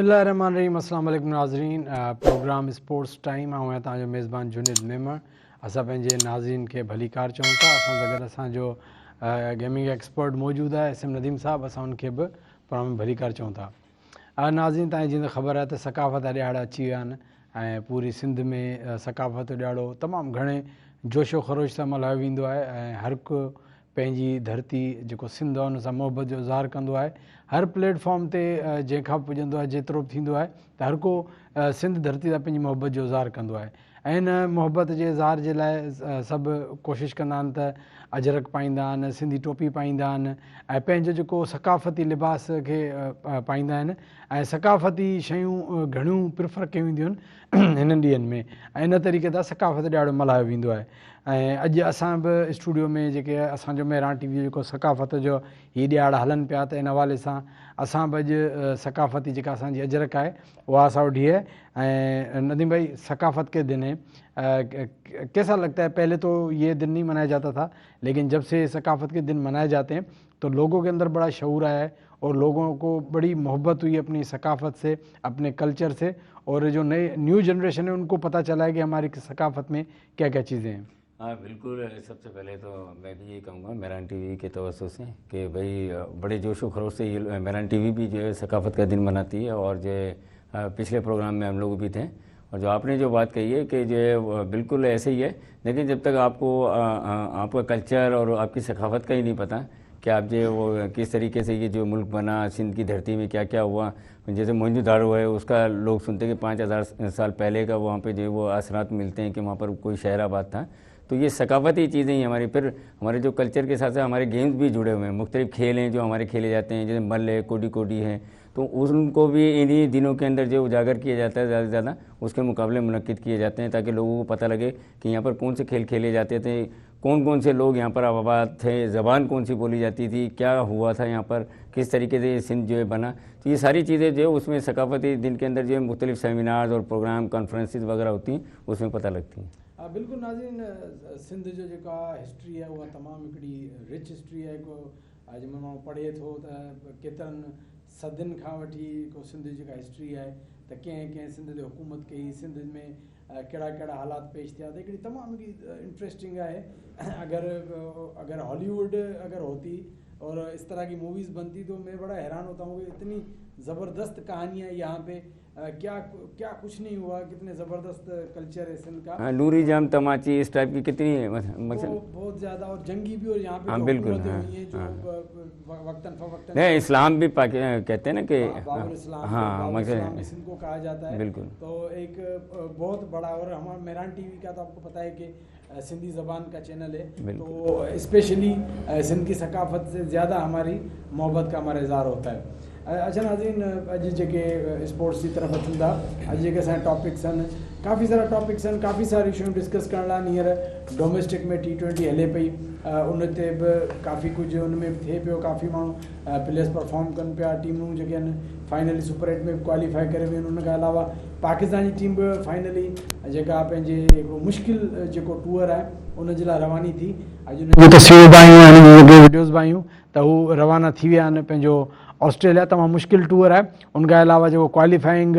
बिस्मिल्लाहिर्रहमानिर्रहीम। अस्सलाम वालेकुम नाज़रीन। प्रोग्राम स्पोर्ट्स टाइम आऊं तव्हांजो मेज़बान जुनेद मेमण। असां पंहिंजे नाज़रीन खे भली कार चऊं था। असां सां गॾु असांजो गेमिंग एक्सपर्ट मौजूदु आहे एस एम नदीम साहब। असां उनखे बि प्रोग्राम में भली कार चऊं था। नाज़रीन, तव्हांजी जीअं ख़बर आहे त सकाफ़त ॾियारा अची विया आहिनि ऐं पूरी सिंध में सकाफ़त ॾियारो तमामु घणे जोशो ख़रोश सां मल्हायो वेंदो आहे ऐं हर को पंहिंजी धरती जेको सिंध आहे उन सां मुहबत जो इज़हार कंदो आहे। हर प्लेटफॉर्म ते जंहिंखां पुॼंदो आहे जेतिरो बि थींदो आहे त हर को सिंध धरती सां पंहिंजी मुहबत जो इज़हार कंदो आहे ऐं इन मुहबत जे इज़हार जे लाइ सभु कोशिशि कंदा आहिनि त अजरक पाईंदा आहिनि, सिंधी टोपी पाईंदा आहिनि ऐं पंहिंजो जेको सकाफ़ती लिबास खे पाईंदा आहिनि ऐं सकाफ़ती शयूं घणियूं प्रिफर कयूं वेंदियूं आहिनि हिननि ॾींहंनि में ऐं इन तरीक़े सां सकाफ़त ॾियारो मल्हायो वेंदो आहे। ऐं अॼु असां बि स्टूडियो में जेके असांजो मेहरान टीवी जेको सकाफ़त जो हीअ ॾियारा हलनि पिया त इन हवाले सां असां बि अॼु सकाफ़ती जेका असांजी अजरक आहे उहा असां वटि है। ऐं नदीम भाई, सकाफ़त के दिन है, कैसा लगता है? पहले तो ये दिन नहीं मनाया जाता था, लेकिन जब से सकाफ़त के दिन मनाए जाते हैं तो लोगों के अंदर बड़ा शऊर आया है और लोगों को बड़ी मोहब्बत हुई अपनी सकाफ़त से, अपने कल्चर से, और जो न्यू जनरेशन है उनको पता चला है कि हमारी सकाफ़त में क्या क्या चीज़ें हैं। हाँ बिल्कुल। सबसे पहले तो मैं भी ये कहूँगा मेहरान टीवी के तवज्जो से कि भाई बड़े जोश व खरोश से ये मेहरान टीवी भी जो है सकाफ़त का दिन मनाती है और जो है पिछले प्रोग्राम में हम लोग भी थे। और जो आपने जो बात कही है कि जो है बिल्कुल ऐसे ही है, लेकिन जब तक आपको आपका कल्चर और आपकी सकाफ़त का ही नहीं पता कि आप जो वो किस तरीके से ये जो मुल्क बना, सिंध की धरती में क्या क्या हुआ। जैसे मोहनजोदाड़ो है, उसका लोग सुनते हैं कि 5000 साल पहले का वहाँ पे जो वो असरात मिलते हैं कि वहाँ पर कोई शहर आबाद था। तो ये सकाफ़ती चीज़ें ही हमारी, फिर हमारे जो कल्चर के साथ साथ हमारे गेम्स भी जुड़े हुए हैं। मुख्तलिफ खेल हैं जो हमारे खेले जाते हैं, जैसे मल्ल है, कोडी कोडी है, तो उनको भी इन्हीं दिनों के अंदर जो उजागर किया जाता है, ज़्यादा से ज़्यादा उसके मुकाबले मुनक्किद किए जाते हैं ताकि लोगों को पता लगे कि यहाँ पर कौन से खेल खेले जाते थे, कौन कौन से लोग यहाँ पर आबाद थे, ज़बान कौन सी बोली जाती थी, क्या हुआ था यहाँ पर, किस तरीके से सिंध जो है बना। तो ये सारी चीज़ें जो है उसमें सकाफ़ती दिन के अंदर जो है मुख्तलिफ सेमिनार्स और प्रोग्राम कॉन्फ्रेंसिस वगैरह होती हैं, उसमें पता लगती हैं। बिल्कुल नाज़रीन, सिंध जो जेका हिस्ट्री है उहा तमामु हिकिड़ी रिच हिस्ट्री आहे। को अॼु माण्हू पढ़े थो त केतिरनि सदियुनि खां वठी को सिंध जी जेका हिस्ट्री आहे त कंहिं कंहिं सिंध ते हुकूमत कई, सिंध में कहिड़ा कहिड़ा हालात पेश थिया, त हिकिड़ी तमामु हिकिड़ी इंट्रस्टिंग आहे। अगर हॉलीवुड अगर होती और इस तरह की मूवीज़ बनती तो मैं बड़ा हैरान होता हूँ कि इतनी ज़बरदस्त कहानी है यहाँ पे। क्या क्या कुछ नहीं हुआ, कितने ज़बरदस्त कल्चर है सिंध का। नूरी जाम तमाची इस टाइप की कितनी बहुत ज़्यादा, और जंगी भी, और यहाँ पे हाँ बिल्कुल हुई है जो वक्तन फवक्तन नहीं, इस्लाम भी कहते हैं ना कि बाबुल इस्लाम, हाँ सिंध को कहा जाता है। बिल्कुल। तो एक बहुत बड़ा, और हमारा मेहरान टीवी का तो आपको पता है कि सिंधी ज़बान का चैनल है, तो स्पेशली सिंध की सकाफ़त से ज़्यादा हमारी मोहब्बत का हमारा इज़हार होता है। अच्छा नाज़रीन, अॼु जेके स्पोर्ट्स की तरफ़ अचूं था, अॼु जेके असांजा टॉपिक्स आहिनि, काफ़ी सारा टॉपिक्स आहिनि, काफ़ी सारी शयूं डिस्कस करण लाइ। हींअर डोमेस्टिक में T20 हले पई, उन ते बि काफ़ी कुझु उन में थिए पियो, काफ़ी माण्हू प्लेयर्स परफॉर्म कनि पिया, टीमूं जेके आहिनि फाइनली सुपर 8 में क्वालिफाई करे वियूं आहिनि। उन खां अलावा पाकिस्तान जी टीम बि फाइनली जेका पंहिंजे हिकिड़ो मुश्किल जेको टूर आहे उन जे लाइ रवानी थी। अॼु उन तस्वीरूं बि आयूं आहिनि, वीडियोज़ बि आयूं त हू रवाना थी विया आहिनि पंहिंजो ऑस्ट्रेलिया। तमामु मुश्किल टूर आहे। उनखां अलावा जेको क्वालिफाइंग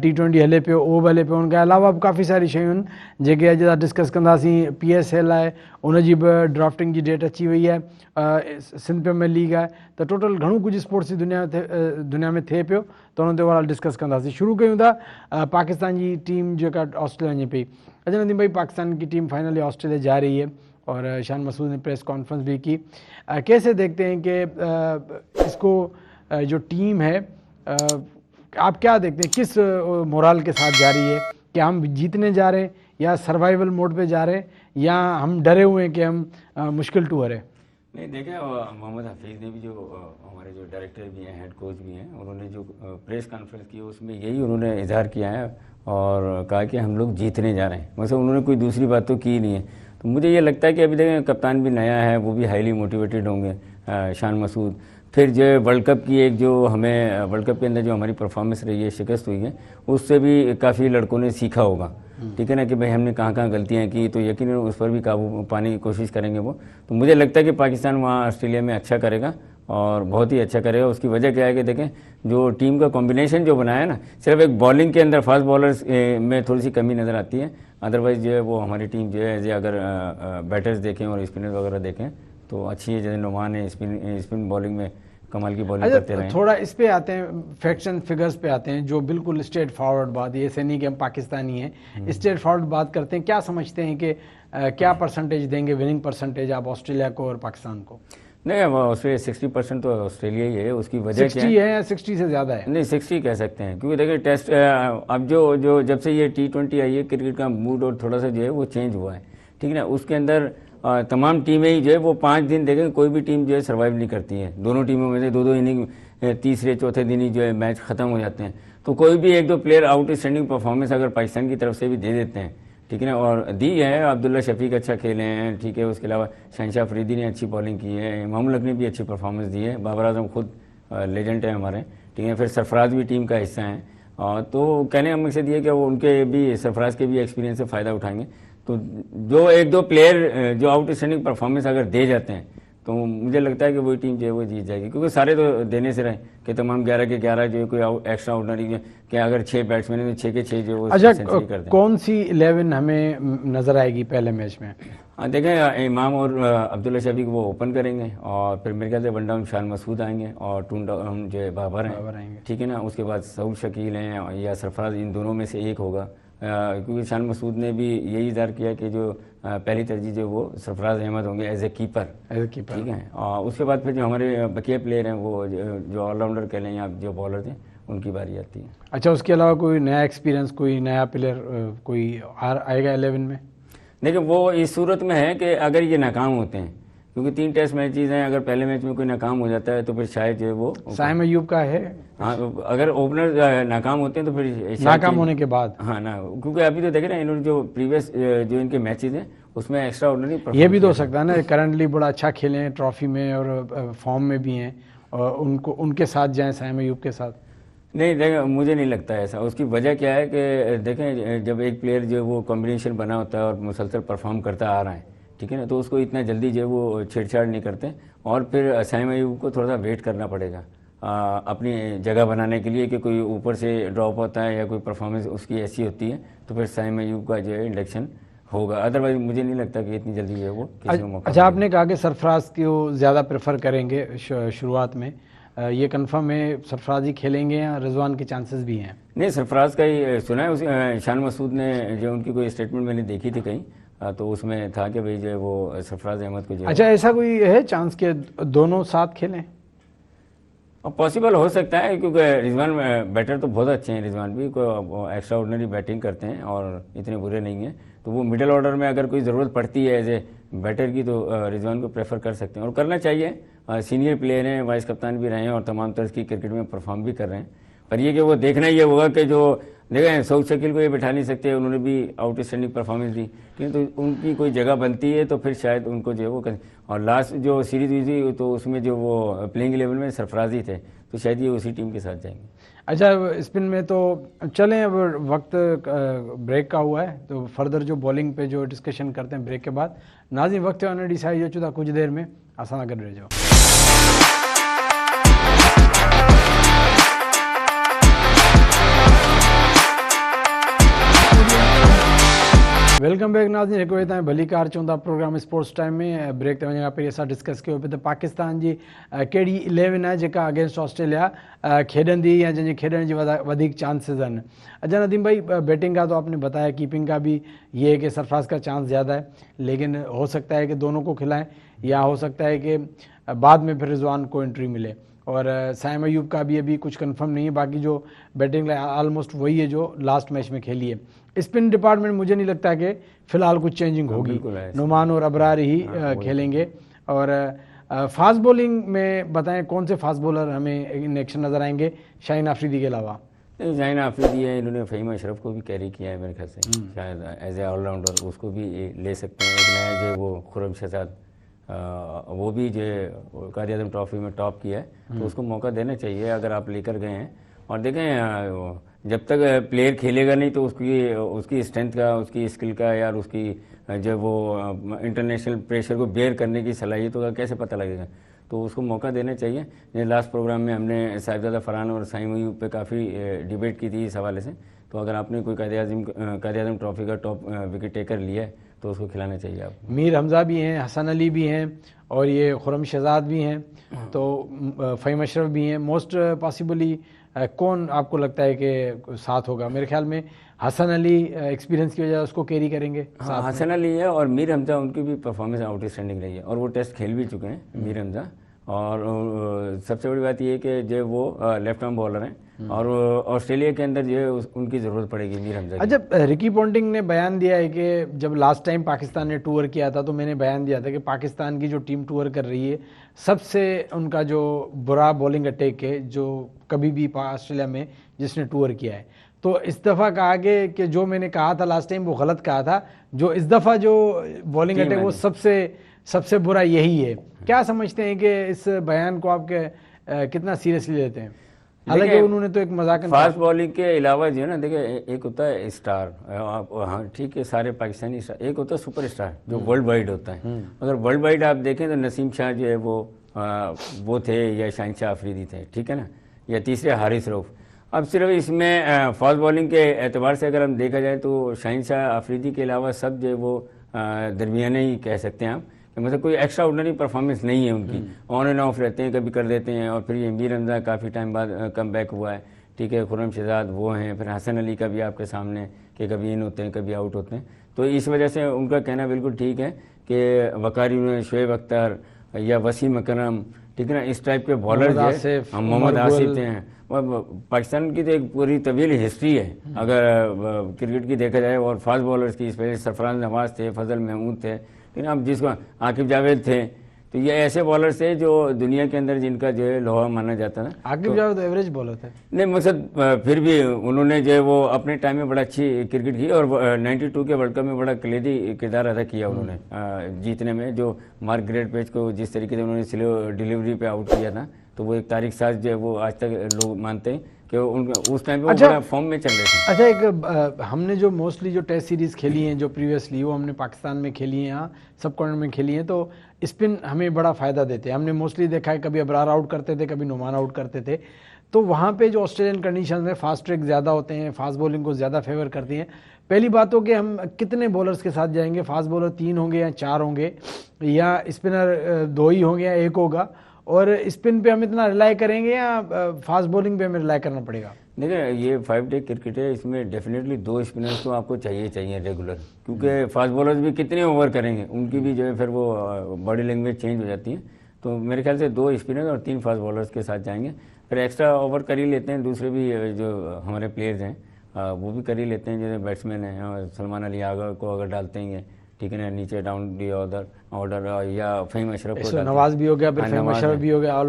T20 हले पियो उहो बि हले पियो। उनखां अलावा बि काफ़ी सारी शयूं आहिनि जेके अॼु असां डिस्कस कंदासीं। PSL आहे, उनजी बि ड्राफ्टिंग जी डेट अची वई आहे। सिंध प्रीमियर लीग आहे, त टोटल घणो कुझु स्पोर्ट्स जी दुनिया में थिए पियो, त उन ते ओवरऑल डिस्कस कंदासीं। शुरू कयूं था पाकिस्तान जी टीम जेका ऑस्ट्रेलिया वञे पई। अच्छा नदीम भाई, पाकिस्तान की टीम फाइनली ऑस्ट्रेलिया जा रही है और शान मसूद ने प्रेस कॉन्फ्रेंस भी की। कैसे देखते हैं कि इसको जो टीम है, आप क्या देखते हैं, किस मोराल के साथ जा रही है? क्या हम जीतने जा रहे हैं या सर्वाइवल मोड पे जा रहे हैं, या हम डरे हुए हैं कि हम मुश्किल टूर है? नहीं देखें, मोहम्मद हफीज़ ने भी जो हमारे जो डायरेक्टर भी हैं, हेड कोच भी हैं, उन्होंने जो प्रेस कॉन्फ्रेंस की उसमें यही उन्होंने इजहार किया है और कहा कि हम लोग जीतने जा रहे हैं। मतलब उन्होंने कोई दूसरी बात तो की नहीं है। तो मुझे ये लगता है कि अभी देखें कप्तान भी नया है, वो भी हाईली मोटिवेटेड होंगे, शान मसूद। फिर जो वर्ल्ड कप की एक जो हमें वर्ल्ड कप के अंदर जो हमारी परफॉर्मेंस रही है, शिकस्त हुई है, उससे भी काफ़ी लड़कों ने सीखा होगा। ठीक है ना, कि भाई हमने कहाँ कहाँ गलतियाँ की, तो यकीनन उस पर भी काबू पाने की कोशिश करेंगे वो। तो मुझे लगता है कि पाकिस्तान वहाँ ऑस्ट्रेलिया में अच्छा करेगा, اور بہت ہی اچھا کرے گا. اس کی وجہ کیا ہے کہ دیکھیں جو ٹیم کا کمبینیشن جو بنایا ہے نا, صرف ایک بالنگ کے اندر فاسٹ بالرز میں تھوڑی سی کمی نظر آتی ہے, ادروائز جو ہے وہ ہماری ٹیم جو ہے اگر بیٹرز دیکھیں اور اسپنر وغیرہ دیکھیں تو اچھی ہے. جیسے نعمان ہے اسپن بالنگ میں کمال کی بالنگ کرتے رہے. تھوڑا اس پہ آتے ہیں, فیکٹس اینڈ فگرز پہ آتے ہیں جو بالکل اسٹریٹ فارورڈ بات, یہ ایسے نہیں کہ ہم پاکستانی ہیں, اسٹریٹ فارورڈ بات کرتے ہیں. کیا سمجھتے ہیں کہ کیا پرسنٹیج دیں گے وننگ پرسنٹیج آپ آسٹریلیا کو اور پاکستان کو؟ نہیں, آسٹریلیا 60% تو آسٹریلیا ہی ہے. اس کی وجہ 60 ہے یا 60 سے زیادہ ہے؟ نہیں 60 کہہ سکتے ہیں, کیونکہ دیکھیں ٹیسٹ اب جو جب سے یہ T20 آئی ہے کرکٹ کا موڈ اور تھوڑا سا جو ہے وہ چینج ہوا ہے, ٹھیک ہے نا. اس کے اندر تمام ٹیمیں ہی جو ہے وہ 5 دن دیکھیں کوئی بھی ٹیم جو ہے سروائیو نہیں کرتی ہے. دونوں ٹیموں میں سے 2 اننگ تیسرے چوتھے دن ہی جو ہے میچ ختم ہو جاتے ہیں. تو کوئی بھی 1-2 پلیئر آؤٹ اسٹینڈنگ پرفارمنس اگر پاکستان کی طرف سے بھی دے دیتے ہیں, ٹھیک ہے نا, اور دی ہے. عبداللہ شفیق اچھا کھیلے ہیں, ٹھیک ہے. اس کے علاوہ شہنشاہ افریدی نے اچھی بالنگ کی ہے, امام الحق نے بھی اچھی پرفارمنس دی ہے, بابر اعظم خود لیجنڈ ہیں ہمارے, ٹھیک ہے. پھر سرفراز بھی ٹیم کا حصہ ہیں, تو کہنے کا مقصد یہ ہے کہ وہ ان کے بھی سرفراز کے بھی ایکسپیرینس سے فائدہ اٹھائیں گے. تو جو 1-2 پلیئر جو آؤٹ اسٹینڈنگ پرفارمنس اگر دے جاتے ہیں تو مجھے لگتا ہے کہ وہی ٹیم جو ہے وہ جیت جائے گی, کیونکہ سارے تو دینے سے رہے کہ تمام 11 کے 11 جو ہے کوئی ایکسٹرا آرڈنری کہ اگر 6 بیٹسمین ہیں تو 6 کے 6 جو وہ سینچری کرتے ہیں. کون سی 11 ہمیں نظر آئے گی پہلے میچ میں؟ دیکھیں امام اور عبداللہ شفیق وہ اوپن کریں گے, اور پھر میرے خیال سے 1 ڈاؤن شان مسعود آئیں گے, اور 2 ڈاؤن جو ہے بابر ہیں, ٹھیک ہے نا. اس کے بعد سعود شکیل ہیں یا سرفراز, ان دونوں میں سے ایک ہوگا, کیونکہ شان مسعود نے بھی یہی اظہار کیا کہ جو پہلی ترجیح جو وہ سرفراز احمد ہوں گے ایز اے کیپر, ٹھیک ہے. اور اس کے بعد پھر جو ہمارے بقیہ پلیئر ہیں وہ جو آل راؤنڈر کہہ لیں یا جو بالر ہیں ان کی باری آتی ہے. اچھا, اس کے علاوہ کوئی نیا ایکسپیرینس, کوئی نیا پلیئر کوئی آئے گا 11 میں؟ دیکھیں وہ اس صورت میں ہے کہ اگر یہ ناکام ہوتے ہیں, کیونکہ 3 ٹیسٹ میچز ہیں, اگر پہلے میچ میں کوئی ناکام ہو جاتا ہے تو پھر شاید جو ہے وہ سائم ایوب کا ہے. ہاں, اگر اوپنر ناکام ہوتے ہیں تو پھر ناکام ہونے کے بعد, ہاں نا, کیونکہ ابھی تو دیکھ رہے ہیں انہوں نے جو پریویس جو ان کے میچز ہیں اس میں ایکسٹرا آرڈنری یہ بھی تو ہو سکتا ہے نا, کرنٹلی بڑا اچھا کھیلے ہیں ٹرافی میں اور فارم میں بھی ہیں, اور ان کے ساتھ جائیں سائم ایوب کے ساتھ. نہیں دیکھیں مجھے نہیں لگتا ہے ایسا. اس کی وجہ کیا ہے کہ دیکھیں جب ایک پلیئر جو وہ کمبینیشن بنا ہوتا ہے اور مسلسل پرفارم کرتا آ رہا ہے, ٹھیک ہے نا, تو اس کو اتنا جلدی جو ہے وہ چھیڑ چھاڑ نہیں کرتے, اور پھر سائم ایوب کو تھوڑا سا ویٹ کرنا پڑے گا اپنی جگہ بنانے کے لیے کہ کوئی اوپر سے ڈراپ ہوتا ہے یا کوئی پرفارمنس اس کی ایسی ہوتی ہے تو پھر سائم ایوب کا جو ہے انڈکشن ہوگا. ادروائز مجھے نہیں لگتا کہ اتنی جلدی جو ہے وہ کسی کو موقع. اچھا, آپ نے کہا کہ سرفراز کو زیادہ پریفر کریں گے شروعات میں, یہ کنفرم ہے سرفراز ہی کھیلیں گے یا رضوان کے چانسز بھی ہیں؟ نہیں, سرفراز کا ہی سنا ہے. شان مسعود نے جو ان کی کوئی اسٹیٹمنٹ میں نے دیکھی تھی کہیں, تو اس میں تھا کہ بھائی جو ہے وہ سرفراز احمد کو جو اچھا, ایسا کوئی ہے چانس کہ دونوں ساتھ کھیلیں؟ پاسبل ہو سکتا ہے, کیونکہ رضوان بیٹر تو بہت اچھے ہیں, رضوان بھی کوئی ایکسٹرا آرڈنری بیٹنگ کرتے ہیں اور اتنے برے نہیں ہیں. تو وہ مڈل آرڈر میں اگر کوئی ضرورت پڑتی ہے ایز اے بیٹر کی تو رضوان کو پریفر کر سکتے ہیں, اور کرنا چاہیے. سینئر پلیئر ہیں, وائس کپتان بھی رہے ہیں اور تمام طرز کی کرکٹ میں پرفارم بھی کر رہے ہیں. پر یہ کہ وہ دیکھنا یہ ہوگا کہ جو دیکھیں سعود شکیل کو یہ بٹھا نہیں سکتے, انہوں نے بھی آؤٹ اسٹینڈنگ پرفارمنس دی, ٹھیک ہے, تو ان کی کوئی جگہ بنتی ہے تو پھر شاید ان کو جو ہے وہ اور لاسٹ جو سیریز ہوئی تھی تو اس میں جو وہ پلینگ 11 میں سرفراز ہی تھے, تو شاید یہ اسی ٹیم کے ساتھ جائیں گے. اچھا, اسپن میں تو چلیں, اب وقت بریک کا ہوا ہے تو فردر جو بالنگ پہ جو ڈسکشن کرتے ہیں بریک کے بعد. ناظرین, وقت ہے ڈیسائڈ ہو چکا کچھ دیر میں, آسان کر رہے جاؤ. ویلکم بیک ناظرین, ایک وجہ بھلی کار چوندا پروگرام اسپورٹس ٹائم میں بریک تے وجہ پہ اسا ڈسکس کयो پہ پاکستان جی کیڑی 11 ہے جکا اگینسٹ آسٹریلیا کھیڈندی یا جن کھیڈن جی ودیک چانسز ہیں. اچھا ندیم بھائی, بیٹنگ کا تو آپ نے بتایا, کیپنگ کا بھی یہ ہے کہ سرفراز کا چانس زیادہ ہے, لیکن ہو سکتا ہے کہ دونوں کو کھلائیں یا ہو سکتا ہے کہ بعد میں پھر رضوان کو انٹری ملے, اور سائم ایوب کا بھی ابھی کچھ کنفرم نہیں ہے. باقی جو بیٹنگ آلموسٹ وہی ہے جو لاسٹ میچ میں کھیلی ہے. اسپن ڈپارٹمنٹ مجھے نہیں لگتا کہ فی الحال کچھ چینجنگ ہوگی, نعمان اور ابرار ہی کھیلیں گے. اور فاسٹ بولنگ میں بتائیں کون سے فاسٹ بولر ہمیں ان ایکشن نظر آئیں گے شاہین آفریدی کے علاوہ؟ شاہین آفریدی ہے, انہوں نے فہیم اشرف کو بھی کیری کیا ہے میرے خیال سے, شاید ایز اے آل راؤنڈر اس کو بھی لے سکتے ہیں. ایک نیا جو وہ خرم شہزاد, وہ بھی جو قائد اعظم ٹرافی میں ٹاپ کیا ہے, تو اس کو موقع دینا چاہیے اگر آپ لے کر گئے ہیں. اور دیکھیں جب تک پلیئر کھیلے گا نہیں تو اس کی اسٹرینتھ کا, اس کی اسکل کا یا اس کی جو وہ انٹرنیشنل پریشر کو بیئر کرنے کی صلاحیتوں کا کیسے پتہ لگے گا. تو اس کو موقع دینا چاہیے. لاسٹ پروگرام میں ہم نے صاحبزادہ فرحان اور سائم ایوب پہ کافی ڈیبیٹ کی تھی اس حوالے سے. تو اگر آپ نے کوئی قائد اعظم ٹرافی کا ٹاپ وکٹ ٹیکر لیا ہے تو اس کو کھلانا چاہیے آپ کو. میر حمزہ بھی ہیں, حسن علی بھی ہیں, اور یہ خرم شہزاد بھی ہیں, تو فہیم اشرف بھی ہیں. موسٹ پاسبلی کون آپ کو لگتا ہے کہ ساتھ ہوگا؟ میرے خیال میں حسن علی ایکسپیرینس کی وجہ اس کو کیری کریں گے. حسن علی ہے اور میر حمزہ, ان کی بھی پرفارمنس آؤٹ اسٹینڈنگ رہی ہے اور وہ ٹیسٹ کھیل بھی چکے ہیں میر حمزہ. اور سب سے بڑی بات یہ ہے کہ جو وہ لیفٹ آرم بالر ہیں اور آسٹریلیا کے اندر جو ہے ان کی ضرورت پڑے گی میر حمزہ. اچھا, رکی پونٹنگ نے بیان دیا ہے کہ جب لاسٹ ٹائم پاکستان نے ٹور کیا تھا تو میں نے بیان دیا تھا کہ پاکستان کی جو ٹیم ٹور کر رہی ہے سب سے ان کا جو برا بولنگ اٹیک ہے جو کبھی بھی آسٹریلیا میں جس نے ٹور کیا ہے. تو اس دفعہ کہا گیا کہ جو میں نے کہا تھا لاسٹ ٹائم وہ غلط کہا تھا, جو اس دفعہ جو بولنگ اٹیک وہ سب سے برا یہی ہے. کیا سمجھتے ہیں کہ اس بیان کو آپ کے کتنا سیریسلی لیتے ہیں؟ حالانکہ انہوں نے تو ایک مذاق فاسٹ بالنگ کے علاوہ جو ہے نا, دیکھیں ایک ہوتا ہے اسٹار, ہاں ٹھیک ہے سارے پاکستانی اسٹار, ایک ہوتا ہے سپر اسٹار جو ورلڈ وائڈ ہوتا ہے. اگر ورلڈ وائڈ آپ دیکھیں تو نسیم شاہ جو ہے وہ تھے, یا شاہین شاہ آفریدی تھے, ٹھیک ہے نا, یا تیسرے حارث رؤف. اب صرف اس میں فاسٹ بالنگ کے اعتبار سے اگر ہم دیکھا جائے تو شاہین شاہ آفریدی کے علاوہ سب جو ہے وہ درمیانے ہی کہہ سکتے ہیں آپ, مطلب کوئی ایکسٹرا آرڈنری پرفارمنس نہیں ہے ان کی. آن اینڈ آف رہتے ہیں, کبھی کر دیتے ہیں. اور پھر یہ میر حمزہ کافی ٹائم بعد کم بیک ہوا ہے, ٹھیک ہے. خرم شہزاد وہ ہیں, پھر حسن علی کا بھی آپ کے سامنے کہ کبھی ان ہوتے ہیں کبھی آؤٹ ہوتے ہیں. تو اس وجہ سے ان کا کہنا بالکل ٹھیک ہے کہ وقاری نے شعیب اختر یا وسیم اکرم, ٹھیک ہے نا, اس ٹائپ کے بالر جو ہے, محمد آصف ہیں. پاکستان کی تو ایک پوری طویل ہسٹری ہے اگر کرکٹ کی دیکھا جائے, اور فاسٹ بالرز کی اسپیشلی سرفراز نواز تھے, فضل محمود تھے, لیکن اب جس کو عاقب جاوید تھے. تو یہ ایسے بالرز تھے جو دنیا کے اندر جن کا جو ہے لوہا مانا جاتا تھا. عاقب جاوید ایوریج بالر تھے نہیں, مقصد پھر بھی انہوں نے جو ہے وہ اپنے ٹائم میں بڑا اچھی کرکٹ کی, اور 92 کے ورلڈ کپ میں بڑا کلیدی کردار ادا کیا انہوں نے جیتنے میں. جو مارک گریٹ پیج کو جس طریقے سے انہوں نے سلو ڈیلیوری پہ آؤٹ کیا تھا, تو وہ ایک تاریخ ساز جو ہے وہ آج تک لوگ مانتے ہیں کہ اس ٹائم پہ وہ بڑا فارم میں چل رہے تھے. اچھا, ایک ہم نے جو موسٹلی جو ٹیسٹ سیریز کھیلی ہیں جو پریویسلی وہ ہم نے پاکستان میں کھیلی ہیں, یہاں سب کارنر میں کھیلی ہیں, تو اسپن ہمیں بڑا فائدہ دیتے ہیں. ہم نے موسٹلی دیکھا ہے کبھی ابرار آؤٹ کرتے تھے, کبھی نعمان آؤٹ کرتے تھے. تو وہاں پہ جو آسٹریلین کنڈیشنز میں فاسٹ ٹریک زیادہ ہوتے ہیں, فاسٹ بولنگ کو زیادہ فیور کرتی ہیں. پہلی بات تو کہ ہم کتنے بولرز کے ساتھ جائیں گے, فاسٹ بولر 3 ہوں گے یا 4 ہوں گے, یا اسپنر 2 ہی ہوں گے یا 1 ہوگا, اور اسپن پہ ہم اتنا ریلائی کریں گے یا فاسٹ بولنگ پہ ہمیں ریلائی کرنا پڑے گا؟ دیکھیں یہ 5 ڈے کرکٹ ہے, اس میں ڈیفینیٹلی 2 اسپنرز تو آپ کو چاہیے ریگولر, کیونکہ فاسٹ بولرز بھی کتنے اوور کریں گے, ان کی بھی جو ہے پھر وہ باڈی لینگویج چینج ہو جاتی ہے. تو میرے خیال سے 2 اسپنرز اور 3 فاسٹ بولرز کے ساتھ جائیں گے. پھر ایکسٹرا اوور کر ہی لیتے ہیں دوسرے بھی جو ہمارے پلیئرز ہیں, وہ بھی کر ہی لیتے ہیں, جیسے بیٹسمین ہیں, اور سلمان علی آغا کو اگر ڈالتے ہیں ٹھیک ہے نا نیچے ڈاؤن دی آرڈر, یا فہیم اشرف کو, نواز بھی ہو گیا, پھر فہیم اشرف بھی ہو گیا,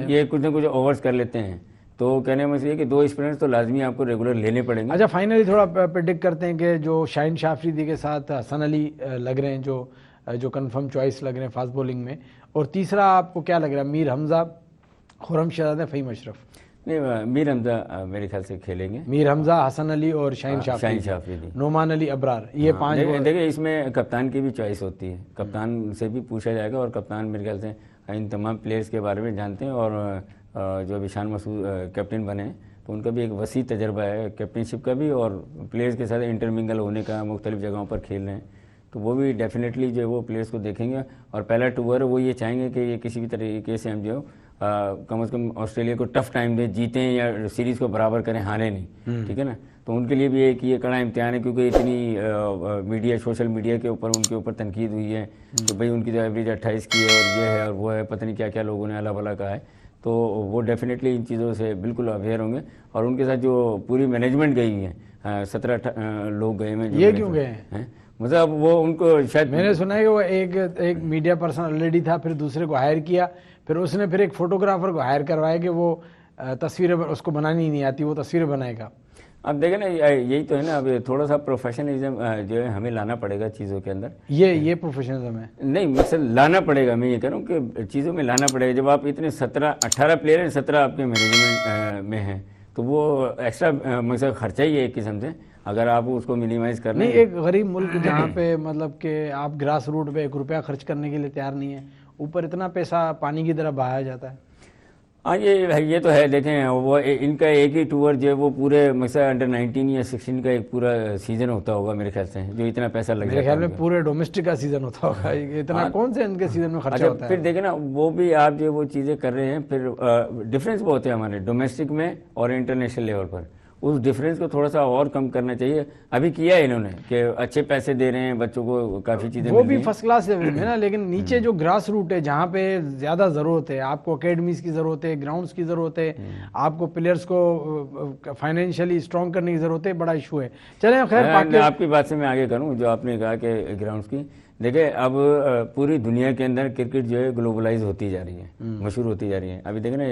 یہ کچھ نہ کچھ اوورز کر لیتے ہیں. تو کہنے میں سے یہ کہ 2 اسپنرز تو لازمی آپ کو ریگولر لینے پڑیں گے. اچھا, فائنلی تھوڑا پریڈکٹ کرتے ہیں کہ جو شاہین شاہ آفریدی کے ساتھ حسن علی لگ رہے ہیں جو کنفرم چوائس لگ رہے ہیں فاسٹ بولنگ میں, اور تیسرا آپ کو کیا لگ رہا ہے, میر حمزہ, خرم شہزاد, فہیم اشرف؟ نہیں, میر حمزہ میرے خیال سے کھیلیں گے. میر حمزہ, حسن علی اور شاہین شاہ آفریدی, نعمان علی, ابرار, یہ 5. دیکھیں اس میں کپتان کی بھی چوائس ہوتی ہے, کپتان سے بھی پوچھا جائے گا, اور کپتان میرے خیال سے ان تمام پلیئرز کے بارے میں جانتے ہیں, اور جو ابھی شان مسعود کیپٹن بنے ہیں تو ان کا بھی ایک وسیع تجربہ ہے کیپٹنشپ کا بھی, اور پلیئرز کے ساتھ انٹرمنگل ہونے کا, مختلف جگہوں پر کھیل رہے ہیں. تو وہ بھی ڈیفینیٹلی جو ہے وہ پلیئرز کو دیکھیں گے, اور پہلا ٹور وہ یہ چاہیں گے کہ یہ کسی بھی طریقے سے ہم جو کم از کم آسٹریلیا کو ٹف ٹائم دیں, جیتیں یا سیریز کو برابر کریں, ہاریں نہیں, ٹھیک ہے نا. تو ان کے لیے بھی ایک یہ کڑا امتحان ہے, کیونکہ اتنی میڈیا, سوشل میڈیا کے اوپر ان کے اوپر تنقید ہوئی ہے کہ بھئی ان کی جو ایوریج 28 کی ہے, اور یہ ہے اور وہ ہے, پتہ نہیں کیا کیا لوگوں نے اللہ بھلا کہا ہے. تو وہ ڈیفینیٹلی ان چیزوں سے بالکل اویئر ہوں گے, اور ان کے ساتھ جو پوری مینجمنٹ گئی ہوئی ہے, 17 لوگ گئے ہیں. یہ کیوں گئے ہیں؟ مطلب وہ ان کو شاید میں نے سنا ہے کہ وہ ایک میڈیا پرسن آلریڈی تھا, پھر دوسرے کو ہائر کیا, پھر اس نے پھر ایک فوٹوگرافر کو ہائر کروایا کہ وہ تصویریں اس کو بنانی ہی نہیں آتی, وہ تصویریں بنائے گا. اب دیکھیں نا, یہی تو ہے نا, اب تھوڑا سا پروفیشنلزم جو ہے ہمیں لانا پڑے گا چیزوں کے اندر. یہ پروفیشنلزم ہے نہیں, مقصد لانا پڑے گا, میں یہ کہہ رہا ہوں کہ چیزوں میں لانا پڑے گا. جب آپ اتنے 18 پلیئر ہیں, 17 آپ کے مینجمنٹ میں ہیں, تو وہ ایکسٹرا مقصد خرچہ ہی ہے ایک قسم سے, اگر آپ اس کو منیمائز کرنے. نہیں, ایک غریب ملک جہاں پہ مطلب کہ آپ گراس روٹ پہ 1 روپیہ خرچ کرنے کے لیے تیار نہیں ہے, اوپر اتنا پیسہ پانی کی طرح بہایا جاتا ہے. ہاں یہ تو ہے. دیکھیں وہ ان کا ایک ہی ٹور جو ہے وہ پورے مثلا انڈر 19 یا 16 کا ایک پورا سیزن ہوتا ہوگا میرے خیال سے, جو اتنا پیسہ لگ جاتا ہے. میرے خیال میں پورے ڈومیسٹک کا سیزن ہوتا ہوگا, اتنا کون سے ان کے سیزن میں خرچہ ہوتا ہے. پھر دیکھیں نا وہ بھی آپ جو وہ چیزیں کر رہے ہیں, پھر ڈفرینس بہت ہے ہمارے ڈومیسٹک میں اور انٹرنیشنل لیول پر. اس ڈفرینس کو تھوڑا سا اور کم کرنا چاہیے. ابھی کیا ہے انہوں نے کہ اچھے پیسے دے رہے ہیں بچوں کو, کافی چیزیں وہ بھی فرسٹ کلاس لیول میں نا, لیکن نیچے جو گراس روٹ ہے جہاں پہ زیادہ ضرورت ہے, آپ کو اکیڈمیز کی ضرورت ہے, گراؤنڈز کی ضرورت ہے, آپ کو پلیئرز کو فائنینشلی اسٹرانگ کرنے کی ضرورت ہے, بڑا ایشو ہے. چلیں خیر, آپ کی بات سے میں آگے کروں جو آپ نے کہا کہ گراؤنڈز کی. دیکھیں اب پوری دنیا کے اندر کرکٹ جو ہے گلوبلائز ہوتی جا رہی ہے, مشہور ہوتی جا رہی ہے. ابھی دیکھیں نا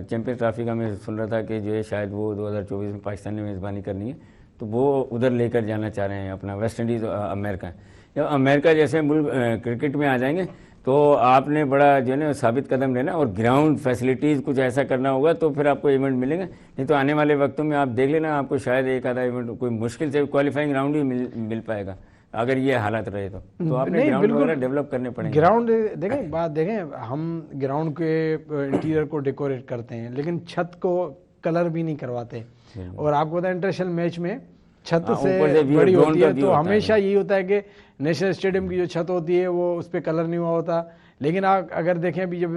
چیمپئنز ٹرافی کا میں سن رہا تھا کہ جو ہے شاید وہ 2024 میں پاکستان نے میزبانی کرنی ہے, تو وہ ادھر لے کر جانا چاہ رہے ہیں اپنا ویسٹ انڈیز امریکہ. جب امریکہ جیسے ملک کرکٹ میں آ جائیں گے تو آپ نے بڑا جو ہے نا ثابت قدم لینا, اور گراؤنڈ فیسلٹیز کچھ ایسا کرنا ہوگا تو پھر آپ کو ایونٹ ملیں گے. نہیں تو آنے والے وقتوں میں آپ دیکھ لینا, آپ کو شاید ایک آدھا ایونٹ کوئی مشکل سے کوالیفائنگ راؤنڈ ہی مل پائے گا اگر یہ حالت رہے تو آپ نے گراؤنڈ وغیرہ ڈیولپ کرنے پڑیں گے. گراؤنڈ دیکھیں, بات دیکھیں, ہم گراؤنڈ کے انٹیریئر کو ڈیکوریٹ کرتے ہیں لیکن چھت کو کلر بھی نہیں کرواتے. اور آپ کو پتا ہے انٹرنیشنل میچ میں چھت سے بڑی ہوتی ہے, تو ہمیشہ یہی ہوتا ہے کہ نیشنل اسٹیڈیم کی جو چھت ہوتی ہے وہ اس پہ کلر نہیں ہوا ہوتا. لیکن آپ اگر دیکھیں ابھی جب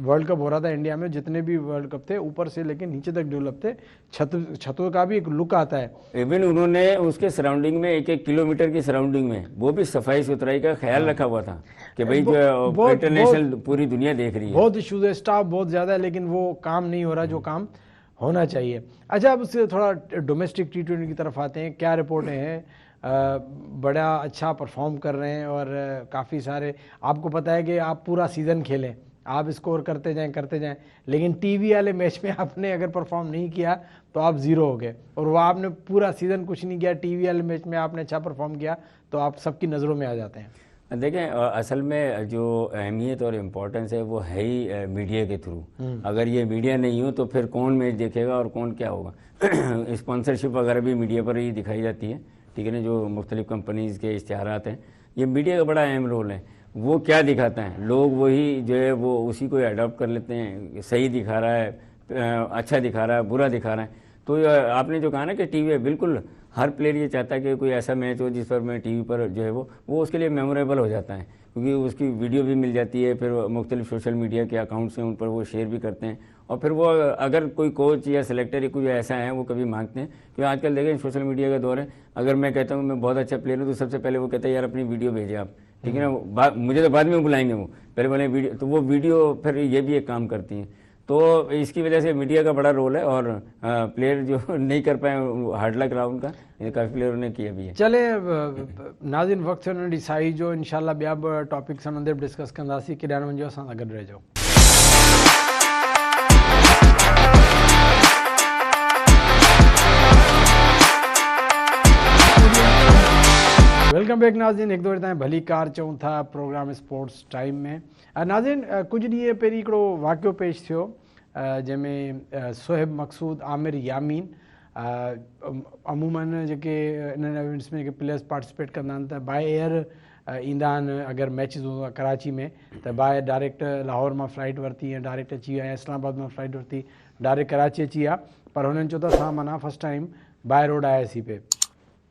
ورلڈ کپ ہو رہا تھا انڈیا میں, جتنے بھی ورلڈ کپ تھے اوپر سے لے کے نیچے تک ڈیولپ تھے, چھتوں کا بھی ایک لک آتا ہے. ایون انہوں نے اس کے سراؤنڈنگ میں 1-1 کلومیٹر کی سراؤنڈنگ میں وہ بھی صفائی ستھرائی کا خیال رکھا ہوا تھا کہ بھائی جو انٹرنیشنل پوری دنیا دیکھ رہی ہے. بہت ایشوز ہے, اسٹاف بہت زیادہ ہے, لیکن وہ کام نہیں ہو رہا جو کام ہونا چاہیے. اچھا, اب اس سے تھوڑا ڈومیسٹک T20 کی طرف آتے ہیں. کیا رپورٹیں ہیں, بڑا اچھا پرفارم کر رہے ہیں اور کافی سارے, آپ کو پتہ ہے کہ آپ پورا سیزن کھیلیں, آپ اسکور کرتے جائیں, لیکن ٹی وی والے میچ میں آپ نے اگر پرفارم نہیں کیا تو آپ زیرو ہو گئے, اور وہ آپ نے پورا سیزن کچھ نہیں کیا, ٹی وی والے میچ میں آپ نے اچھا پرفارم کیا تو آپ سب کی نظروں میں آ جاتے ہیں. دیکھیں اصل میں جو اہمیت اور امپورٹنس ہے وہ ہے ہی میڈیا کے تھرو. اگر یہ میڈیا نہیں ہو تو پھر کون میچ دیکھے گا اور کون کیا ہوگا. اسپانسرشپ وغیرہ بھی میڈیا پر ہی دکھائی جاتی ہے, ٹھیک ہے نا, جو مختلف کمپنیز کے اشتہارات ہیں, یہ میڈیا کا بڑا اہم رول ہے. وہ کیا دکھاتا ہے, لوگ وہی جو ہے وہ اسی کو اڈاپٹ کر لیتے ہیں. صحیح دکھا رہا ہے, اچھا دکھا رہا ہے, برا دکھا رہا ہے. تو آپ نے جو کہا نا کہ ٹی وی, بالکل ہر پلیئر یہ چاہتا ہے کہ کوئی ایسا میچ ہو جس پر میں ٹی وی پر جو ہے وہ اس کے لیے میموریبل ہو جاتا ہے, کیونکہ اس کی ویڈیو بھی مل جاتی ہے. پھر مختلف سوشل میڈیا کے اکاؤنٹس ہیں ان پر وہ شیئر بھی کرتے ہیں, اور پھر وہ اگر کوئی کوچ یا سلیکٹر یا کوئی ایسا ہے وہ کبھی مانگتے ہیں. کیونکہ آج کل دیکھیں سوشل میڈیا کا دور ہے, اگر میں کہتا ہوں میں بہت اچھا پلیئر ہوں تو سب سے پہلے وہ کہتا ہے یار اپنی ویڈیو بھیجیں آپ, ٹھیک ہے نا, مجھے تو بعد میں بلائیں گے, وہ پہلے بولیں ویڈیو, تو وہ ویڈیو پھر یہ بھی ایک کام کرتی ہیں. تو اس کی وجہ سے میڈیا کا بڑا رول ہے, اور پلیئر جو نہیں کر پائے ہارڈ لک رہا ان کا, کافی پلیئروں نے کیا بھی ہے. چلے ناظرین, وقت سے ڈیسائڈ جو انشاءاللہ ॿिया ٹاپک सां अंदरि डिस्कस कंदासीं, केॾांहुं वञो असां सां गॾु रहिजो. ویلکم بیک ناظرین, ایک دور تائیں بھلی کار چون تھا پروگرام سپورٹس ٹائم میں. ناظرین, کچھ ڈींहं पहिरीं हिकिड़ो वाक़ियो पेश थियो जंहिंमें सोहेब मक़सूद, आमिर यामीन, अमूमन जेके इन्हनि इवेंट्स में जेके प्लेयर्स पार्टिसिपेट कंदा आहिनि त बाय एयर ईंदा आहिनि. अगरि मैचिस हूंदो आहे कराची में त बाय डायरेक्ट लाहौर मां फ्लाइट वरिती ऐं डायरेक्ट अची विया, ऐं इस्लामाबाद मां फ्लाइट वरिती डायरेक्ट कराची अची विया. पर हुननि चयो त असां माना फस्ट टाइम बाय रोड आयासीं पे.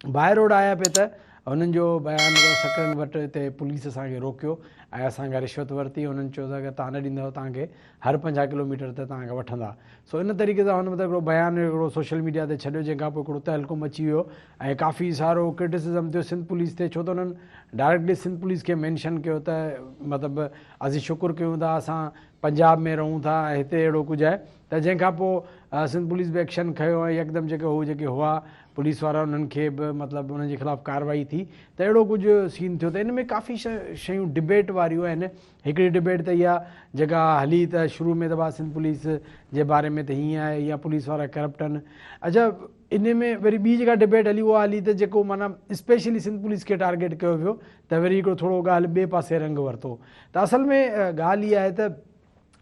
बाय रोड आया पे त हुननि जो बयानु सकरनि वटि हिते पुलिस असांखे रोकियो ऐं असांखां रिश्वत वरिती. हुननि चयो त अगरि तव्हां न ॾींदव तव्हांखे हर 50 किलोमीटर ते तव्हांखे वठंदा. सो इन तरीक़े सां हुन मतिलबु हिकिड़ो बयानु हिकिड़ो सोशल मीडिया ते छॾियो, जंहिंखां पोइ हिकिड़ो तहलको मची वियो ऐं काफ़ी सारो क्रिटिसिज़म थियो सिंध पुलिस ते. छो त हुननि डायरेक्टली सिंध पुलिस खे मैंशन कयो त मतिलबु असीं शुकुरु कयूं था असां पंजाब में रहूं था ऐं हिते अहिड़ो कुझु आहे. त जंहिंखां पोइ सिंध पुलिस बि एक्शन खयो ऐं यकदमि जेके हुआ पुलिस वारा उन्हनि खे बि मतिलबु उन्हनि जे ख़िलाफ़ु कार्रवाई थी. त अहिड़ो कुझु सीन थियो. त इन में काफ़ी शयूं डिबेट वारियूं आहिनि. हिकिड़ी डिबेट त इहा जेका हली त शुरू में त सिंध पुलिस जे बारे में त हीअं आहे या पुलिस वारा करप्ट आहिनि. अच्छा, इन में वरी ॿी जेका डिबेट हली उहा हली त जेको माना स्पेशली सिंध पुलिस खे टारगेट कयो वियो त वरी हिकिड़ो थोरो ॻाल्हि ॿिए पासे रंग वरितो. त असल में ॻाल्हि इहा आहे त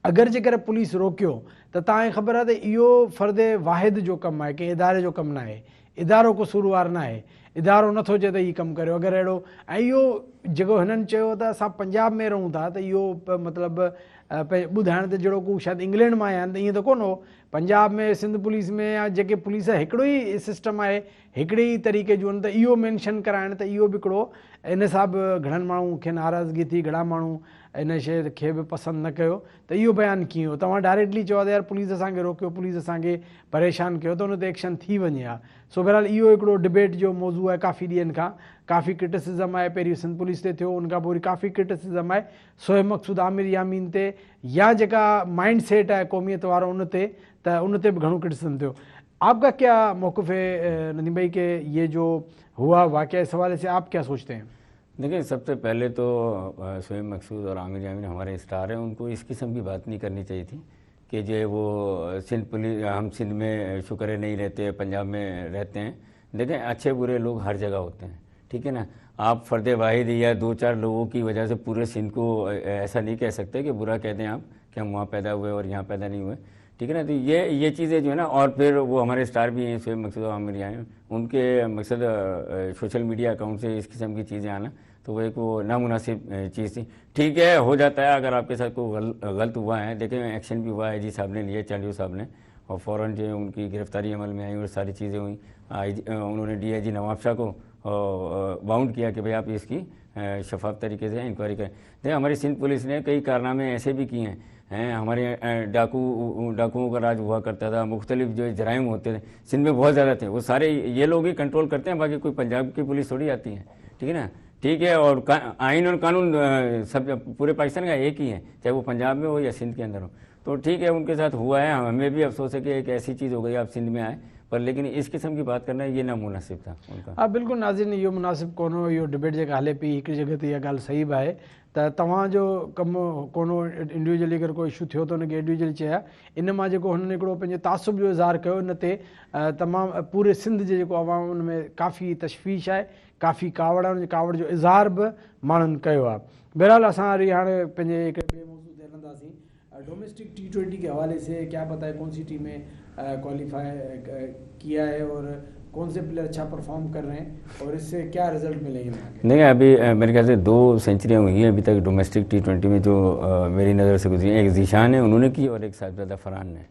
अगरि जेकर पुलिस रोकियो त तव्हांखे ख़बर आहे त इहो फ़र्द वाहिद जो कमु आहे, कंहिं इदारे जो कमु न आहे. इदारो कसूरवार न आहे. इदारो नथो चए त हीउ कमु करियो अगरि अहिड़ो। ऐं इहो जेको हिननि चयो त असां पंजाब में रहूं था, त इहो मतिलबु ॿुधाइण ते जहिड़ो को शायदि इंग्लैंड मां आया आहिनि, त ईअं त कोन हो। पंजाब में सिंध पुलिस में या जेके पुलिस हिकिड़ो ई सिस्टम आहे, हिकिड़े ई तरीक़े जो आहिनि, त इहो मैंशन कराइण त इहो बि हिकिड़ो इन सां बि घणनि माण्हू खे नाराज़गी थी, घणा माण्हू इन शइ खे बि पसंदि न कयो। त इहो बयानु कीअं हो? तव्हां डायरेक्टली चयो त यार पुलिस असांखे रोकियो, पुलिस असांखे परेशान कयो, त उन ते एक्शन थी वञे हा। सो बहरहाल इहो हिकिड़ो डिबेट जो मौज़ू आहे काफ़ी ॾींहंनि खां, काफ़ी क्रिटिसिज़म आहे। पहिरीं सिंध पुलिस ते थियो, उनखां पोइ वरी काफ़ी क्रिटिसिज़म आहे सोहेब मक़सूद आमिर यामीन ते, या जेका माइंड सेट आहे क़ौमियत वारो उन ते, त उन ते बि घणो क्रिटिसिज़म थियो। आपका क्या मौक़िफ़ है नदीम भाई के ये जो हुआ वाक़या, इस हवाले से आप क्या सोचते हैं? देखिए, सबसे पहले तो सोहेब मक़सूद और आमिर यामीन हमारे स्टार हैं, उनको इस किस्म की बात नहीं करनी चाहिए थी कि जो वो सिंध पुलिस, हम सिंध में शुक्र नहीं रहते, पंजाब में रहते हैं। देखें, अच्छे बुरे लोग हर जगह होते हैं, ठीक है ना। आप फ़र्द वाहिद या 2-4 लोगों की वजह से पूरे सिंध को ऐसा नहीं कह सकते कि बुरा कहते हैं आप कि हम वहाँ पैदा हुए और यहाँ पैदा नहीं हुए, ठीक है ना। तो ये चीज़ें जो है ना, और फिर वो हमारे स्टार भी हैं सोहेब मक़सूद और आमिर यामीन, उनके मकसद सोशल मीडिया अकाउंट से इस किस्म की चीज़ें आना, तो वो एक वो नामुनासिब चीज़ थी। ठीक है, हो जाता है अगर आपके साथ कोई गलत हुआ है। देखें, एक्शन भी हुआ है, जी साहब ने लिया, चांडियो साहब ने, और फ़ौरन जो उनकी गिरफ्तारी अमल में आई और सारी चीज़ें हुई। उन्होंने DIG नवाब शाह को बाउंड किया कि भाई आप इसकी शफाफ तरीके से इंक्वायरी करें। देखिए, हमारी सिंध पुलिस ने कई कारनामे ऐसे भी किए हैं। हमारे डाकुओं का राज हुआ करता था, मुख्तलिफ जो जराइम होते थे सिंध में बहुत ज़्यादा थे, वो सारे ये लोग ही कंट्रोल करते हैं, बाकी कोई पंजाब की पुलिस थोड़ी आती है, ठीक है ना। ठीक है, और आइन और कानून सब पूरे पाकिस्तान का एक ही है, चाहे वो पंजाब में हो या सिंध के अंदर हो। तो ठीक है, उनके साथ हुआ है, हमें भी अफसोस है कि एक ऐसी चीज़ हो गई आप सिंध में आए, पर लेकिन इस किस्म की बात करना ये नामुनासिब था उनका। हा बिल्कुलु नाज़रीन, इहो मुनासिब कोन हो। इहो डिबेट जेका हले पई हिकड़ी जॻह ते इहा ॻाल्हि सही बि आहे त तव्हांजो कमु कोन इंडिविजुअली अगरि कोई इशू थियो त हुनखे इंडिविजुअली चया। इन मां जेको हुननि हिकिड़ो पंहिंजे तासुब जो इज़हार कयो, इन ते तमामु पूरे सिंध जे जेको अवाम उन में काफ़ी तशवीश आहे, काफ़ी कावड़ आहे, उन कावड़ जो इज़हार बि माण्हुनि कयो आहे। बहरहाल असां वरी हाणे पंहिंजे हिकिड़े ॿिए मौज़ू ते हलंदासीं। डोमेस्टिक T20 के हवाले से क्या पता है कौन सी टीमें क्वालिफाई किया है और कौन से प्लेयर अच्छा परफॉर्म कर रहे हैं और इससे क्या रिजल्ट मिलेंगे? देखिए, अभी मेरे ख्याल से 2 सेंचुरियाँ हुई हैं अभी तक डोमेस्टिक T20 में जो मेरी नज़र से गुजरी। एक ज़ीशान है, उन्होंने की, और एक साहिबजादा फरहान ने,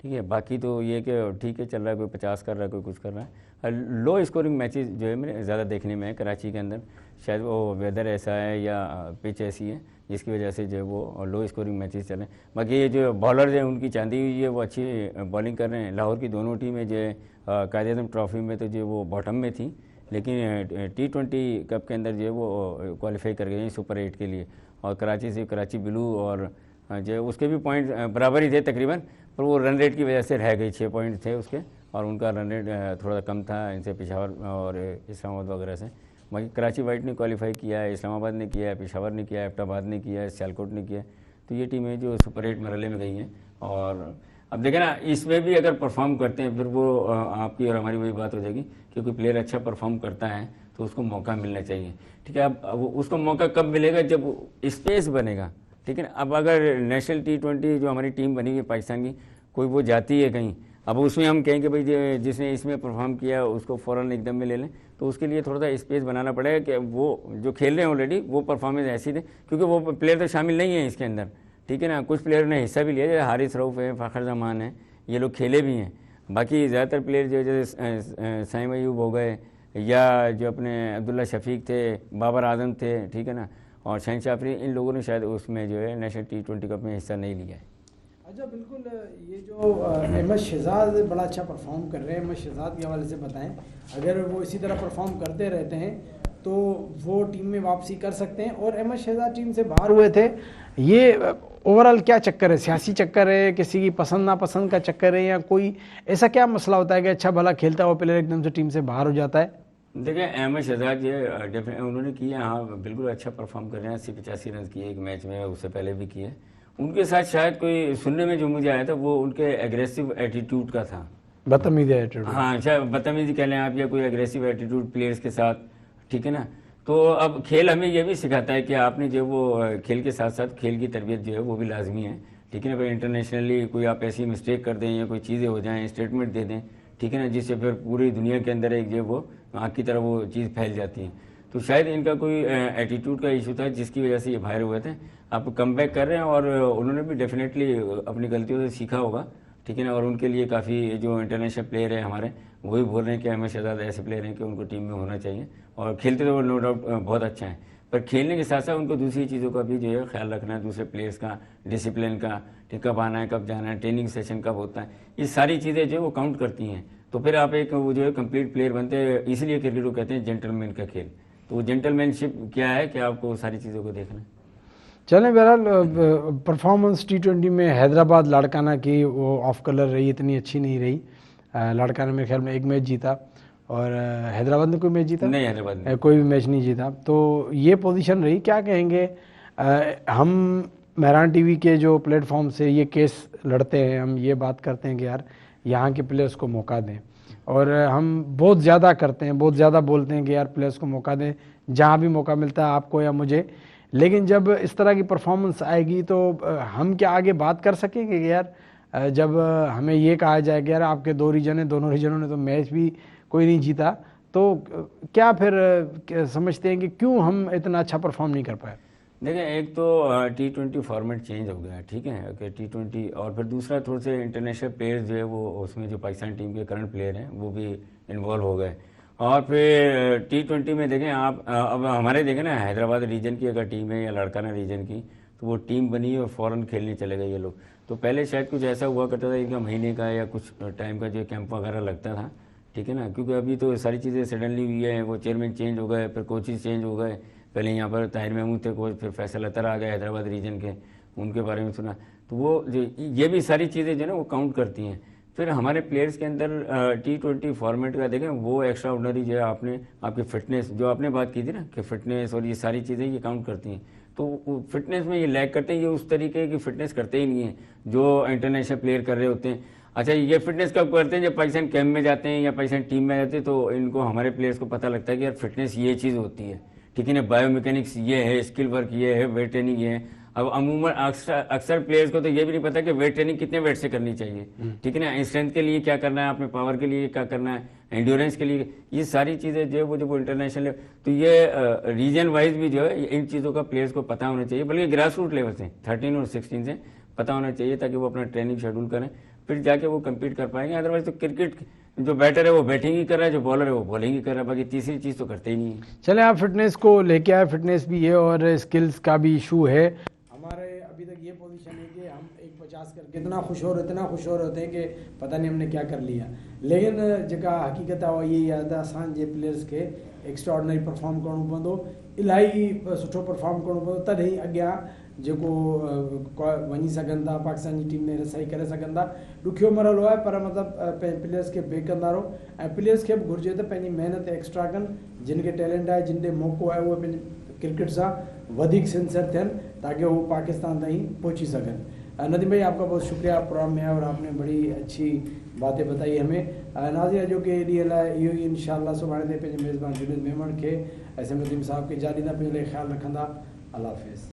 ठीक है। बाकी तो ये कि ठीक है चल रहा है, कोई 50 कर रहा है, कोई कुछ कर रहा है। लो स्कोरिंग मैचेस जो है मेरे ज़्यादा देखने में है कराची के अंदर, शायद वो वेदर ऐसा है या पिच ऐसी है जिसकी वजह से जो है वो लो स्कोरिंग मैचेस चल रहे हैं। बाकी ये जो बॉलर हैं उनकी चांदी हुई है, वो अच्छी बॉलिंग कर रहे हैं। लाहौर की दोनों टीमें जो है कायद-ए-आज़म ट्रॉफी में तो जो वो बॉटम में थी, लेकिन T20 कप के अंदर जो है वो क्वालिफाई कर गई सुपर 8 के लिए। और कराची से कराची ब्लू और जो है उसके भी पॉइंट बराबर ही थे तकरीबन, पर वो रन रेट की वजह से रह गई। 6 पॉइंट थे उसके, और उनका रन रेट थोड़ा कम था इनसे, पेशावर और इस्लामाबाद वगैरह से। बाकी कराची वाइट ने क्वालिफाई किया है, इस्लामाबाद ने किया है, पेशावर ने किया है, एबटाबाद ने किया है, सियालकोट ने किया है। तो ये टीमें जो सुपर 8 मरहले में गई हैं। और अब देखें ना, इसमें भी अगर परफॉर्म करते हैं फिर वो आपकी और हमारी वही बात हो जाएगी कि कोई प्लेयर अच्छा परफॉर्म करता है तो उसको मौका मिलना चाहिए, ठीक है। अब उसको मौका कब मिलेगा? जब स्पेस बनेगा, ठीक है ना। अब अगर नेशनल T20 जो हमारी टीम बनी है पाकिस्तान की, कोई वो जाती है कहीं, अब उसमें हम कहें कि भाई जिसने इसमें परफॉर्म किया उसको फ़ौरन एकदम में ले लें, तो उसके लिए थोड़ा सा स्पेस बनाना पड़ेगा कि वो जो खेल रहे हैं ऑलरेडी वो परफॉर्मेंस ऐसी दे, क्योंकि वो प्लेयर तो शामिल नहीं है इसके अंदर, ठीक है ना। कुछ प्लेयर ने हिस्सा भी लिया, जैसे हारिस रऊफ़ है, फ़खर जमान है, ये लोग खेले भी हैं। बाकी ज़्यादातर प्लेयर जो जैसे साइम अयूब हो गए, या जो अपने अब्दुल्ला शफीक थे, बाबर आजम थे, ठीक है ना, और शहनशाह आफरीदी, इन लोगों ने शायद उसमें जो है नेशनल T20 कप में हिस्सा नहीं लिया है। अच्छा, बिल्कुल। ये जो अहमद शहजाद बड़ा अच्छा परफॉर्म कर रहे हैं, अहमद शहजाद के हवाले से बताएं, अगर वो इसी तरह परफॉर्म करते रहते हैं तो वो टीम में वापसी कर सकते हैं। और अहमद शहजाद टीम से बाहर हुए थे, ये ओवरऑल क्या चक्कर है? सियासी चक्कर है, किसी की पसंद नापसंद का चक्कर है, या कोई ऐसा क्या मसला होता है कि अच्छा भला खेलता हुआ प्लेयर एकदम से टीम से बाहर हो जाता है? देखिए, अहमद शहजाद ये उन्होंने किया, हाँ बिल्कुल अच्छा परफॉर्म कर रहे हैं। 80-85 रन किए एक मैच में, उससे पहले भी किए। उनके साथ शायद कोई सुनने में जो मुझे आया था वो उनके एग्रेसिव एटीट्यूड का था, बदतमीजी एटीट्यूड। हाँ, शायद बदतमीजी कह लें आप, या कोई एग्रेसिव एटीट्यूड प्लेयर्स के साथ, ठीक है ना। तो अब खेल हमें ये भी सिखाता है कि आपने जो वो खेल के साथ साथ खेल की तरबियत जो है वो भी लाजमी है, ठीक है ना। भाई इंटरनेशनली कोई आप ऐसी मिस्टेक कर दें या कोई चीज़ें हो जाएं, स्टेटमेंट दे दें, ठीक है ना, जिससे फिर पूरी दुनिया के अंदर एक जो वो आँख की तरह वो चीज़ फैल जाती है। तो शायद इनका कोई एटीट्यूड का इशू था जिसकी वजह से ये बाहर हुए थे। आप कम बैक कर रहे हैं और उन्होंने भी डेफिनेटली अपनी गलतियों से सीखा होगा, ठीक है ना। और उनके लिए काफ़ी जो इंटरनेशनल प्लेयर है हमारे, वही बोल रहे हैं कि हमें शहजाद ऐसे प्लेयर हैं कि उनको टीम में होना चाहिए, और खेलते तो नो डाउट बहुत अच्छा है, पर खेलने के साथ साथ उनको दूसरी चीज़ों का भी जो है ख्याल रखना है, दूसरे प्लेयर्स का, डिसिप्लिन का, ठीक कब आना है कब जाना है, ट्रेनिंग सेशन कब होता है, ये सारी चीज़ें जो है वो काउंट करती हैं। तो फिर आप एक वो जो है कंप्लीट प्लेयर बनते हैं। इसलिए क्रिकेट को कहते हैं जेंटलमैन का खेल। तो वो जेंटलमैनशिप क्या है कि आपको सारी चीज़ों को देखना है। चलें, बहरहाल परफॉर्मेंस T20 में हैदराबाद लाड़काना की वो ऑफ कलर रही, इतनी अच्छी नहीं रही। लाड़काना मेरे ख्याल में एक मैच जीता और हैदराबाद ने कोई मैच जीता नहीं, हैदराबाद ने कोई भी मैच नहीं जीता। तो ये पोजीशन रही, क्या कहेंगे? हम मेहरान टीवी के जो प्लेटफॉर्म से ये केस लड़ते हैं, हम ये बात करते हैं कि यार यहाँ के प्लेयर्स को मौका दें, और हम बहुत ज़्यादा करते हैं, बहुत ज़्यादा बोलते हैं कि यार प्लेयर्स को मौका दें जहाँ भी मौका मिलता है, आपको या मुझे। लेकिन जब इस तरह की परफॉर्मेंस आएगी तो हम क्या आगे बात कर सकेंगे कि यार जब हमें ये कहा जाए कि यार आपके दो रीजन हैं, दोनों रीजनों ने तो मैच भी कोई नहीं जीता, तो क्या फिर समझते हैं कि क्यों हम इतना अच्छा परफॉर्म नहीं कर पाए? देखें, एक तो T20 फॉर्मेट चेंज हो गया, ठीक है, कि T20, और फिर दूसरा थोड़े से इंटरनेशनल प्लेयर्स जो है वो उसमें जो पाकिस्तान टीम के करंट प्लेयर हैं वो भी इन्वॉल्व हो गए। और फिर T20 में देखें आप, अब हमारे देखें ना, हैदराबाद रीजन की अगर टीम है या लाड़काना रीजन की, तो वो टीम बनी और फ़ौरन खेलने चले गए ये लोग। तो पहले शायद कुछ ऐसा हुआ करता था, इनका महीने का या कुछ टाइम का जो कैंप वगैरह लगता था, ठीक है ना, क्योंकि अभी तो सारी चीज़ें सडनली हुई है। वो चेयरमैन चेंज हो गए, फिर कोचेज चेंज हो गए। पहले यहाँ पर ताहिर महमूद थे कोच, फिर फैसल अतर आ गए हैदराबाद रीजन के, उनके बारे में सुना। तो वो जो ये भी सारी चीज़ें जो है ना वो काउंट करती हैं। फिर हमारे प्लेयर्स के अंदर T20 फॉर्मेट का देखें, वो एक्स्ट्रा ऑर्डिनरी जो है आपने आपकी फिटनेस जो आपने बात की थी ना, कि फिटनेस और ये सारी चीज़ें ये काउंट करती हैं। तो फिटनेस में ये लैग करते हैं, ये उस तरीके की फिटनेस करते ही नहीं हैं जो इंटरनेशनल प्लेयर कर रहे होते हैं। अच्छा, ये फिटनेस कब करते हैं? जब पाकिस्तान कैंप में जाते हैं या पाकिस्तान टीम में जाते हैं, तो इनको हमारे प्लेयर्स को पता लगता है कि यार फिटनेस ये चीज़ होती है, ठीक है ना, बायोमैकेनिक्स ये है, स्किल वर्क ये है, वेट ट्रेनिंग ये है। अब अमूमन अक्सर प्लेयर्स को तो ये भी नहीं पता कि वेट ट्रेनिंग कितने वेट से करनी चाहिए, ठीक है ना, स्ट्रेंथ के लिए क्या करना है, आपने पावर के लिए क्या करना है, एंड्योरेंस के लिए, ये सारी चीज़ें जो है वो जब इंटरनेशनल, तो ये रीजन वाइज भी जो है इन चीज़ों का प्लेयर्स को पता होना चाहिए, बल्कि ग्रास रूट लेवल से 13 और 16 से पता होना चाहिए, ताकि वो अपना ट्रेनिंग शेड्यूल करें, फिर जाके वो कम्पीट कर पाएंगे। अदरवाइज तो क्रिकेट जो बैटर है वो बैटिंग ही कर रहा है, जो बॉलर है वो बॉलिंग ही कर रहा है, बाकी तीसरी चीज़ तो करते ही नहीं है। चले, आप फिटनेस को लेके आए, फिटनेस भी है और स्किल्स का भी इशू है। हमारे अभी तक ये पोजीशन है कि हम 150 करके इतना खुश हो रहे हैं कि पता नहीं हमने क्या कर लिया। लेकिन जेका हकीकत है ये याद असांजे प्लेयर्स के एक्स्ट्रा ऑर्डिनरी परफॉर्म करणो पवंदो, इलाही सुठो परफॉर्म करणो पवंदो, तॾहिं अॻियां जेको वञी सघनि था, पाकिस्तान जी टीम में रसाई करे सघनि था। ॾुखियो मरहलो आहे, पर मतिलबु प्लेयर्स खे बेक कंदा रहो, ऐं प्लेयर्स खे बि घुरिजे त पंहिंजी महिनत एक्स्ट्रा कनि, जिन खे टैलेंट आहे, जिन ॾे मौक़ो आहे, उहे पंहिंजे क्रिकेट सां वधिक सिंसियर थियनि, ताकि वो पाकिस्तान ताईं पहुंची सकन। नदीम भाई, आपका बहुत शुक्रिया, प्रोग्राम में आया और आपने बड़ी अच्छी बातें बताई हमें। नाज़िर जो कि ॾींहं लाइ इहो ई इंशाअल्लाह सुभाणे ते पंहिंजे मेज़बान जुनेद मेमण खे ऐं नदीम साहब खे इजाज़त ॾींदा, पंहिंजे लाइ ख़्यालु रखंदा। अल्लाह हाफ़िज़।